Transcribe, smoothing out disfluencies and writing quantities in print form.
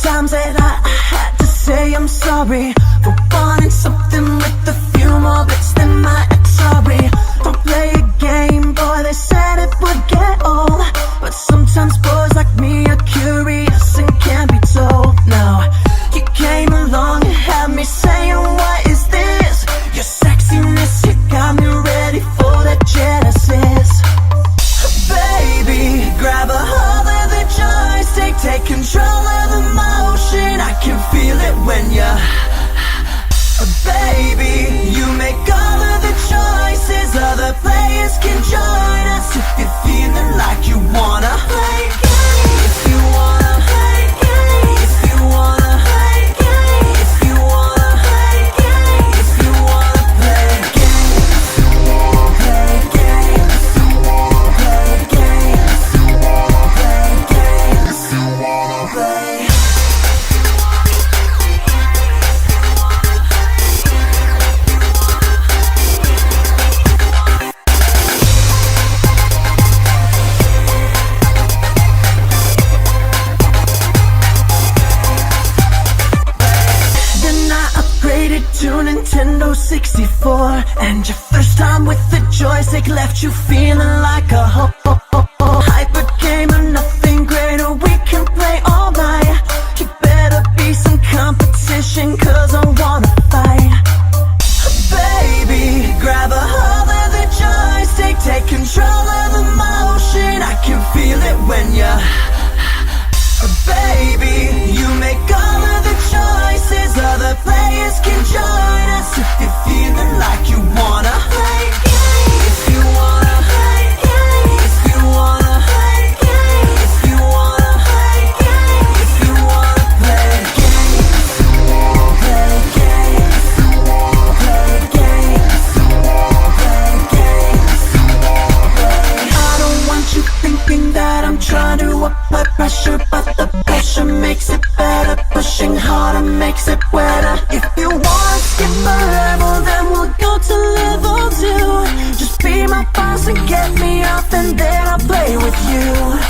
times that I had to say I'm sorry for wanting something with a few more bits than my Atari. Don't play a game, boy, they said it would get old, but sometimes boys like me are curious and can't be told. No, you came along and had me saying, what is this? Your sexiness, you got me ready for that Genesis. Baby, grab a hold of the joystick, take control of the motion. I can feel it when you, baby, you make all of the choices. Other players can join us if you're feeling like you wanna play games. If you wanna play games. If you wanna play games. If you wanna play games. If you wanna play games. Play games. Play games. Play games. Play. To Nintendo 64, and your first time with the joystick left you feeling like a hyper gamer, nothing greater, we can play all night. You better be some competition, cause I wanna fight. Baby, grab a hold of the joystick, take control of the motion. I can feel it when you, baby, you make all of the choices. Other players can join us if you're feeling like you wanna play games. If you wanna play games. If you wanna play games. If you wanna play games. If you wanna play games. Play games. Play games. Play games. I don't want you thinking that I'm trying to apply pressure, but the pressure makes it better. Pushing harder makes it wetter. If you wanna skip a level, then we'll go to level 2. Just be my boss and get me off, and then I'll play with you.